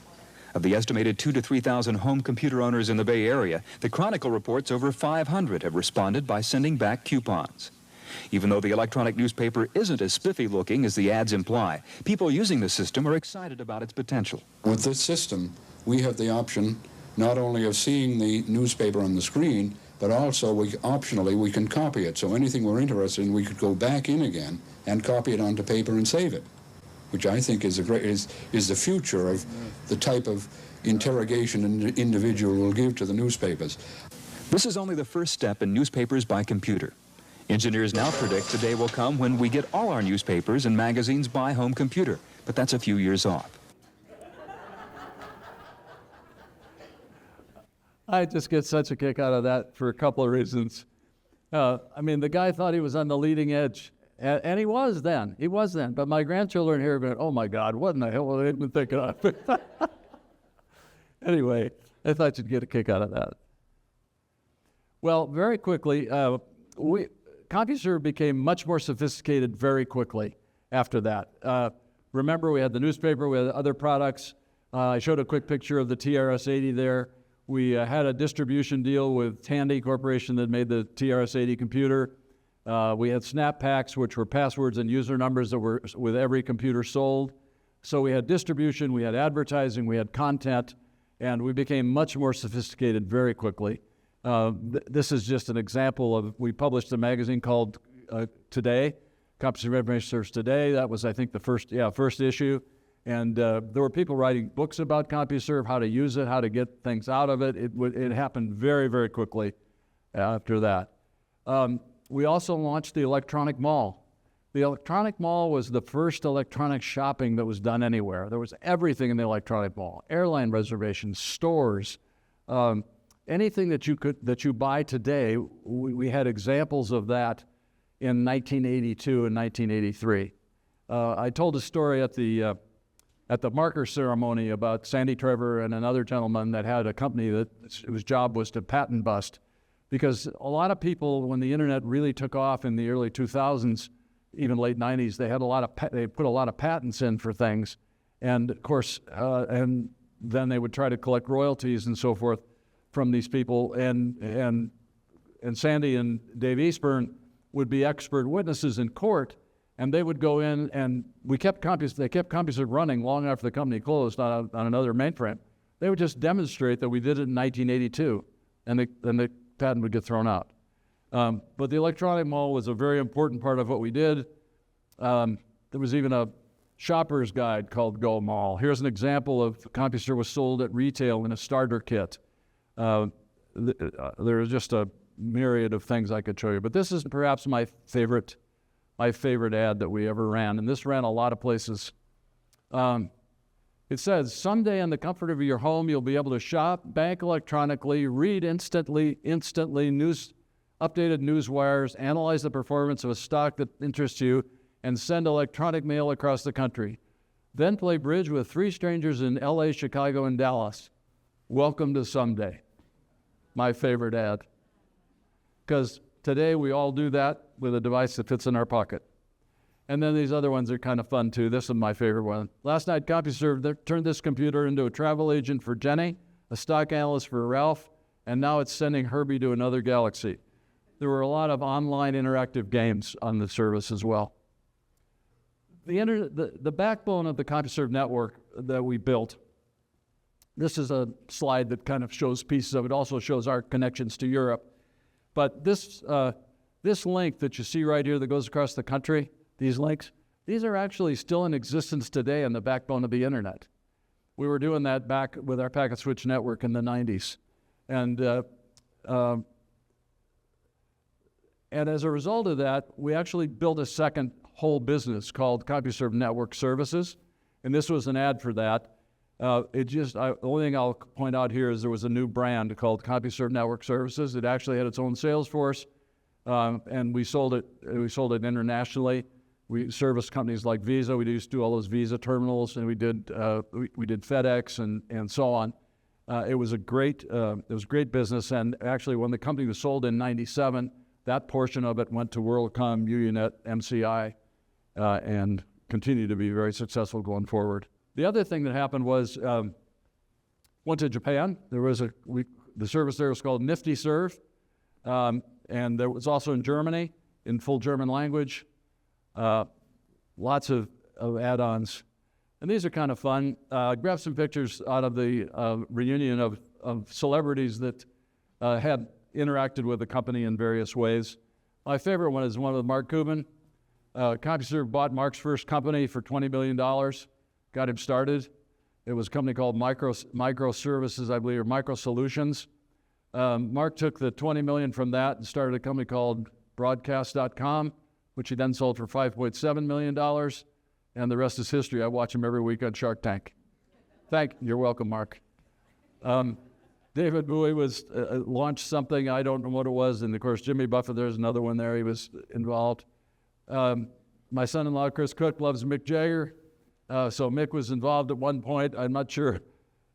Of the estimated 2,000 to 3,000 home computer owners in the Bay Area, the Chronicle reports over 500 have responded by sending back coupons. Even though the electronic newspaper isn't as spiffy looking as the ads imply, people using the system are excited about its potential. With this system, we have the option not only of seeing the newspaper on the screen, but also optionally we can copy it. So anything we're interested in, we could go back in again and copy it onto paper and save it, which I think is the future of the type of interrogation an individual will give to the newspapers. This is only the first step in newspapers by computer. Engineers now predict the day will come when we get all our newspapers and magazines by home computer, but that's a few years off. I just get such a kick out of that for a couple of reasons. The guy thought he was on the leading edge, and he was then. But my grandchildren here are going, oh my God, what in the hell were they even thinking of? Anyway, I thought you'd get a kick out of that. Well, very quickly, CompuServe became much more sophisticated very quickly after that. Remember, we had the newspaper, we had other products. I showed a quick picture of the TRS-80 there. We had a distribution deal with Tandy Corporation that made the TRS-80 computer. We had snap packs, which were passwords and user numbers that were with every computer sold. So we had distribution, we had advertising, we had content, and we became much more sophisticated very quickly. This is just an example of, we published a magazine called Today, CompuServe Information Service Today. That was, I think, the first issue. And there were people writing books about CompuServe, how to use it, how to get things out of it. It happened very, very quickly after that. We also launched the electronic mall. The electronic mall was the first electronic shopping that was done anywhere. There was everything in the electronic mall: airline reservations, stores, anything that you buy today. We had examples of that in 1982 and 1983. I told a story at the marker ceremony about Sandy Trevor and another gentleman that had a company that whose job was to patent bust, because a lot of people, when the internet really took off in the early 2000s, even late 90s, they put a lot of patents in for things, and of course, and then they would try to collect royalties and so forth from these people, and Sandy and Dave Eastburn would be expert witnesses in court, and they would go in, and they kept CompuServe running long after the company closed on another mainframe. They would just demonstrate that we did it in 1982, and the patent would get thrown out. But the electronic mall was a very important part of what we did. There was even a shopper's guide called Go Mall. Here's an example of CompuServe was sold at retail in a starter kit. There's just a myriad of things I could show you, but this is perhaps my favorite ad that we ever ran, and this ran a lot of places. It says, someday in the comfort of your home, you'll be able to shop, bank electronically, read instantly updated news wires, analyze the performance of a stock that interests you, and send electronic mail across the country. Then play bridge with 3 strangers in LA, Chicago, and Dallas. Welcome to someday. My favorite ad. Because today we all do that with a device that fits in our pocket. And then these other ones are kind of fun too. This is my favorite one. Last night, CompuServe turned this computer into a travel agent for Jenny, a stock analyst for Ralph, and now it's sending Herbie to another galaxy. There were a lot of online interactive games on the service as well. The backbone of the CompuServe network that we built, this is a slide that kind of shows pieces of it, also shows our connections to Europe. But this link that you see right here that goes across the country, these links, these are actually still in existence today on the backbone of the internet. We were doing that back with our packet switch network in the 90s. And as a result of that, we actually built a second whole business called CompuServe Network Services, and this was an ad for that. The only thing I'll point out here is there was a new brand called CompuServe Network Services. It actually had its own sales force, and we sold it internationally. We serviced companies like Visa. We used to do all those Visa terminals, and we did FedEx and so on. It was great business, and actually when the company was sold in '97, that portion of it went to WorldCom, UUNet, MCI, and continued to be very successful going forward. The other thing that happened was went to Japan. There was the service there was called Nifty Serve, and there was also in Germany in full German language. Lots of add-ons, and these are kind of fun. I grabbed some pictures out of the reunion of celebrities that had interacted with the company in various ways. My favorite one is one with Mark Cuban. CompuServe bought Mark's first company for $20 million, got him started. It was a company called Micro Services, I believe, or Micro Solutions. Mark took the $20 million from that and started a company called Broadcast.com, which he then sold for $5.7 million, and the rest is history. I watch him every week on Shark Tank. You're welcome, Mark. David Bowie launched something, I don't know what it was, and of course Jimmy Buffett, there's another one there, he was involved. My son-in-law, Chris Cook, loves Mick Jagger, so Mick was involved at one point. I'm not sure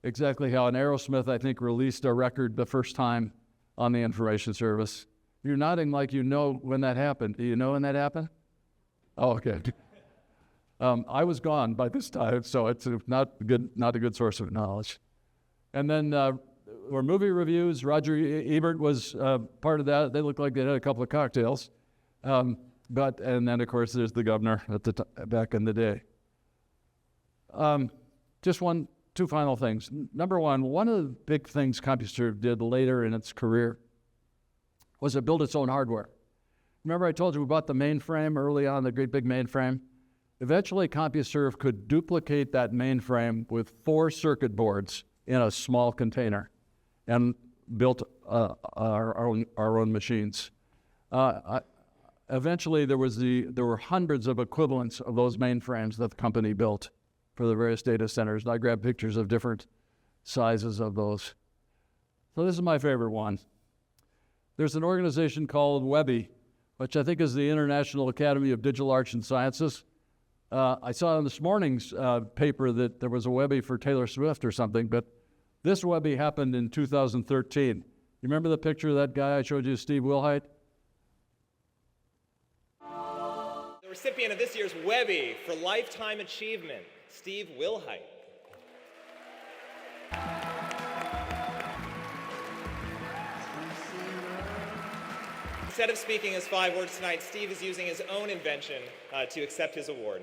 exactly how. And Aerosmith, I think, released a record the first time on the information service. You're nodding like you know when that happened. Do you know when that happened? Oh, okay. I was gone by this time, so it's not a good source of knowledge. And then were movie reviews. Roger Ebert was part of that. They looked like they had a couple of cocktails. And then, of course, there's the governor back in the day. Just two final things. Number one of the big things CompuServe did later in its career was it built its own hardware. Remember I told you we bought the mainframe early on, the great big mainframe? Eventually, CompuServe could duplicate that mainframe with 4 circuit boards in a small container and built our own machines. Eventually, there were hundreds of equivalents of those mainframes that the company built for the various data centers, and I grabbed pictures of different sizes of those. So this is my favorite one. There's an organization called WEBI, which I think is the International Academy of Digital Arts and Sciences. I saw in this morning's paper that there was a WEBI for Taylor Swift or something, but this WEBI happened in 2013. You remember the picture of that guy I showed you, Steve Wilhite? The recipient of this year's WEBI for Lifetime Achievement, Steve Wilhite. Instead of speaking his 5 words tonight, Steve is using his own invention to accept his award.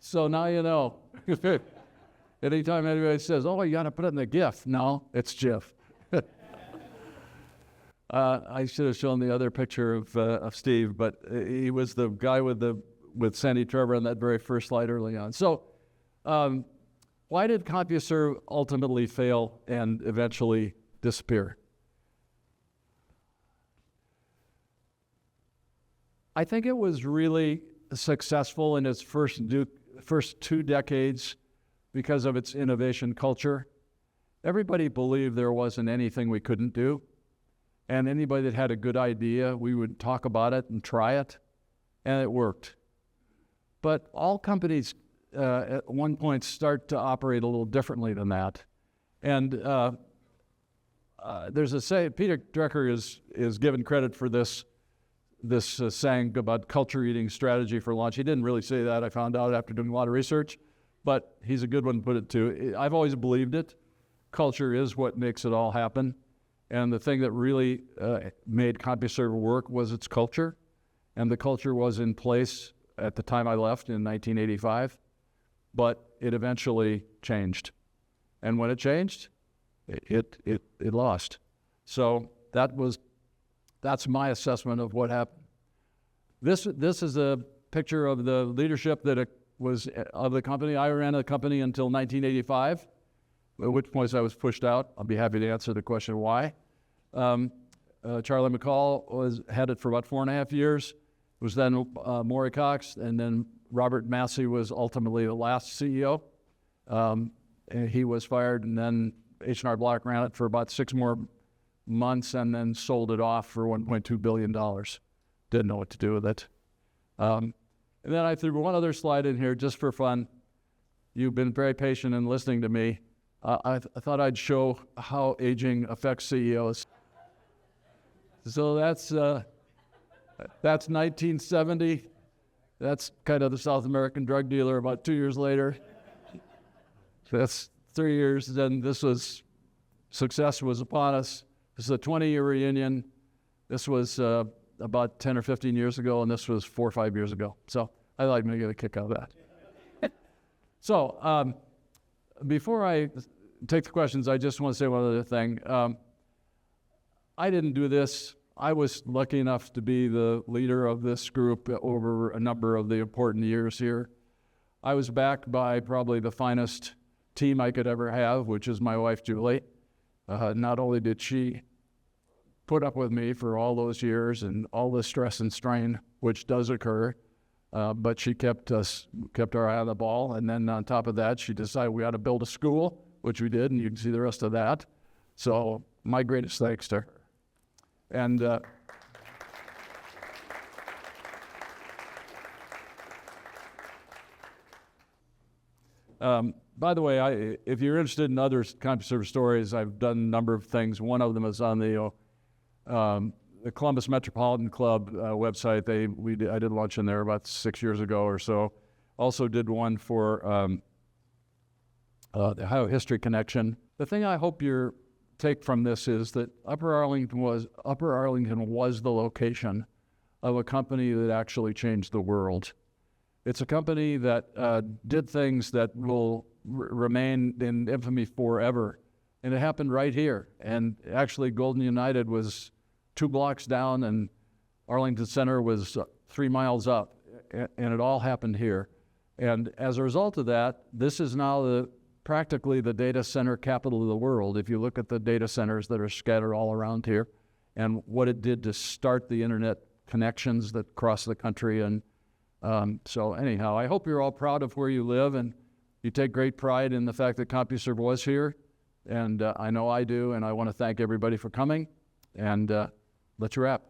So now you know. Anytime anybody says, oh, you got to put it in the GIF. No, it's GIF. I should have shown the other picture of Steve, but he was the guy with Sandy Trevor on that very first slide early on. So why did CompuServe ultimately fail and eventually disappear? I think it was really successful in its first 2 decades because of its innovation culture. Everybody believed there wasn't anything we couldn't do. And anybody that had a good idea, we would talk about it and try it, and it worked. But all companies at one point start to operate a little differently than that. And there's a saying, Peter Drucker is given credit for this saying about culture eating strategy for launch. He didn't really say that, I found out after doing a lot of research, but he's a good one to put it to. I've always believed it. Culture is what makes it all happen. And the thing that really made CompuServe work was its culture. And the culture was in place at the time I left in 1985, but it eventually changed. And when it changed, it lost. So that's my assessment of what happened. This is a picture of the leadership that was of the company. I ran the company until 1985, at which point I was pushed out. I'll be happy to answer the question why. Charlie McCall had it for about 4.5 years. It was then Maury Cox, and then Robert Massey was ultimately the last CEO. And he was fired, and then H&R Block ran it for about 6 more months and then sold it off for $1.2 billion. Didn't know what to do with it. And then I threw one other slide in here just for fun. You've been very patient in listening to me. I thought I'd show how aging affects CEOs. So that's 1970. That's kind of the South American drug dealer about 2 years later. That's 3 years. Then success was upon us. This is a 20-year reunion. This was about 10 or 15 years ago, and this was 4 or 5 years ago. So I like to get a kick out of that. So before I take the questions, I just want to say one other thing. I didn't do this. I was lucky enough to be the leader of this group over a number of the important years here. I was backed by probably the finest team I could ever have, which is my wife, Julie. Not only did she put up with me for all those years and all the stress and strain, which does occur, but she kept our eye on the ball. And then on top of that, she decided we ought to build a school, which we did, and you can see the rest of that. So my greatest thanks to her. And by the way, if you're interested in other CompuServe stories, I've done a number of things. One of them is on the Columbus Metropolitan Club website. I did lunch in there about 6 years ago or so. Also did one for the Ohio History Connection. The thing I hope you take from this is that Upper Arlington was the location of a company that actually changed the world. It's a company that did things that will remain in infamy forever. And it happened right here. And actually, Golden United was 2 blocks down, and Arlington Center was 3 miles up. And it all happened here. And as a result of that, this is now practically the data center capital of the world. If you look at the data centers that are scattered all around here and what it did to start the internet connections that cross the country. And so anyhow, I hope you're all proud of where you live and you take great pride in the fact that CompuServe was here. And I know I do, and I want to thank everybody for coming. And let's wrap.